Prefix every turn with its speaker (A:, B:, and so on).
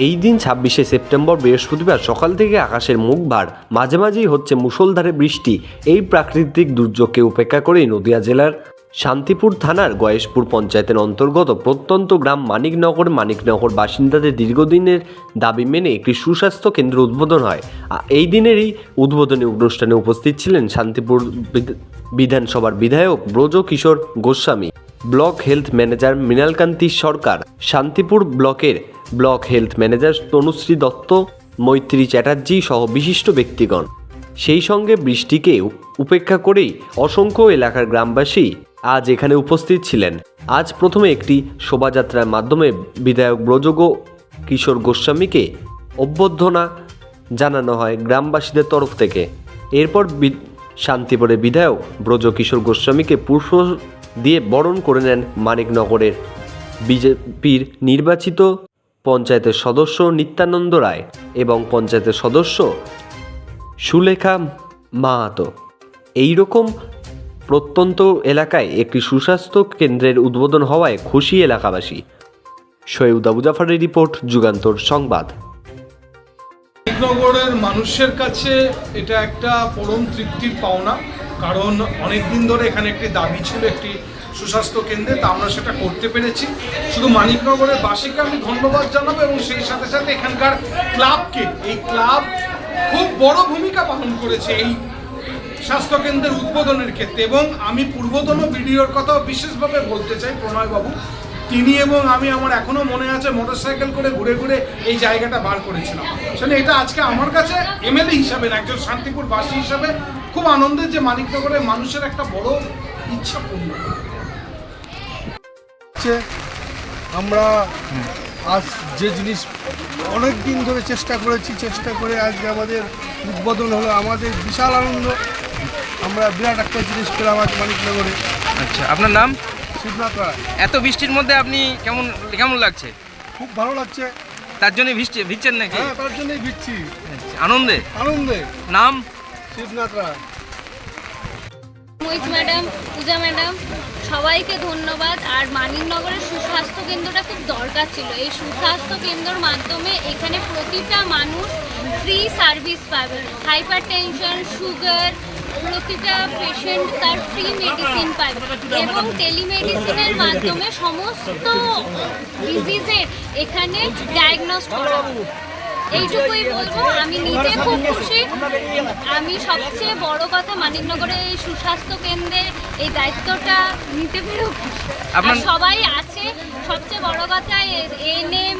A: এই দিন ২৬শে সেপ্টেম্বর বৃহস্পতিবার সকাল থেকে আকাশের মুখ ভার, মাঝে মাঝেই হচ্ছে মুষলধারে বৃষ্টি। এই প্রাকৃতিক দুর্যোগকে উপেক্ষা করেই নদিয়া জেলার শান্তিপুর থানার গয়েশপুর পঞ্চায়েতের অন্তর্গত প্রত্যন্ত গ্রাম মানিকনগর বাসিন্দাদের দীর্ঘদিনের দাবি মেনে একটি সুস্বাস্থ্য কেন্দ্র উদ্বোধন হয়। এই দিনেরই উদ্বোধনী অনুষ্ঠানে উপস্থিত ছিলেন শান্তিপুর বিধানসভার বিধায়ক Brajakishore Goswami, block health manager Mrinalkanti Sarkar, Shantipur ব্লকের block health manager Tanushree Dutta, Maitri Chatterjee সহ বিশিষ্ট ব্যক্তিগণ। সেই সঙ্গে বৃষ্টিকে উপেক্ষা করেই অসংখ্য এলাকার গ্রামবাসী আজ এখানে উপস্থিত ছিলেন। আজ প্রথমে একটি শোভাযাত্রার মাধ্যমে বিধায়ক কিশোর গোস্বামীকে অভ্যর্থনা জানানো হয় গ্রামবাসীদের তরফ থেকে। এরপর শান্তিপুরের বিধায়ক ব্রজকিশোর গোস্বামীকে পুষ্প দিয়ে বরণ করে নেন মানিকনগরের বিজেপির নির্বাচিত পঞ্চায়েতের সদস্য নিত্যানন্দ রায় এবং পঞ্চায়েতের সদস্য সুলেখা মাহাতো। এইরকম প্রত্যন্ত এলাকায় একটি সুস্বাস্থ্য কেন্দ্রের উদ্বোধন হওয়ায় খুশি এলাকাবাসী। সৈয়দ আবু জাফরের রিপোর্ট, যুগান্তর সংবাদ।
B: মানিকনগরের মানুষের কাছে এটা একটা পরম তৃপ্তির পাওনা, কারণ অনেকদিন ধরে এখানে একটি দাবি ছিল একটি সুস্বাস্থ্য কেন্দ্রে, তা আমরা সেটা করতে পেরেছি। শুধু মানিকনগরের বাসীকে আমি ধন্যবাদ জানাবো এবং সেই সাথে সাথে এখানকার ক্লাবকে, এই ক্লাব খুব বড় ভূমিকা পালন করেছে এই স্বাস্থ্যকেন্দ্রের উদ্বোধনের ক্ষেত্রে। এবং আমি পূর্বতন ভিডিওর কথাও বিশেষভাবে বলতে চাই, প্রণয়বাবু, তিনি এবং আমি, আমার এখনও মনে আছে, মোটরসাইকেল করে ঘুরে ঘুরে এই জায়গাটা বার করেছিলাম। সেটা এটা আজকে আমার কাছে এমএলএ হিসাবে না, একজন শান্তিপুরবাসী হিসাবে খুব আনন্দের যে মানিকনগরের মানুষের একটা বড় ইচ্ছা পূর্ণ
C: হচ্ছে। আমরা আজ যে জিনিস অনেক দিন ধরে চেষ্টা করে আজকে আমাদের উদ্বোধন হলো, আমাদের বিশাল আনন্দ। আমরা বিরাট একটা জিনিস পেলাম আজ মানিকনগরে।
D: আচ্ছা, আপনার নাম?
C: শিবনাথ রায়।
D: এত বৃষ্টির মধ্যে আপনি কেমন লাগছে?
C: খুব ভালো লাগছে।
D: তার জন্য ভিজছেন নাকি?
C: হ্যাঁ, তার জন্যই ভিজছি।
D: আনন্দে? নাম?
C: শিবনাথ রায়।
E: মৈত্রী ম্যাডাম, পূজা ম্যাডাম, সবাইকে ধন্যবাদ। আর মানিকনগরের সুস্বাস্থ্য কেন্দ্রটা খুব দরকার ছিল। এই সুস্বাস্থ্য কেন্দ্রের মাধ্যমে এখানে প্রতিটা মানুষ ফ্রি সার্ভিস পাবে। হাইপার টেনশন, সুগার, প্রতিটা পেশেন্ট তার ফ্রি মেডিসিন পাবে এবং টেলিমেডিসিনের মাধ্যমে সমস্ত ডিজিজের এখানে ডায়াগনোস করা হবে। এইটুকুই বলবো। আমি নিজে খুব খুশি। আমি সবচেয়ে বড় কথা, মানিকনগরে এই সুস্বাস্থ্য কেন্দ্রের এই দায়িত্বটা নিতে পেরেও খুশি। আর সবাই আছে, সবচেয়ে বড় কথা এএনএম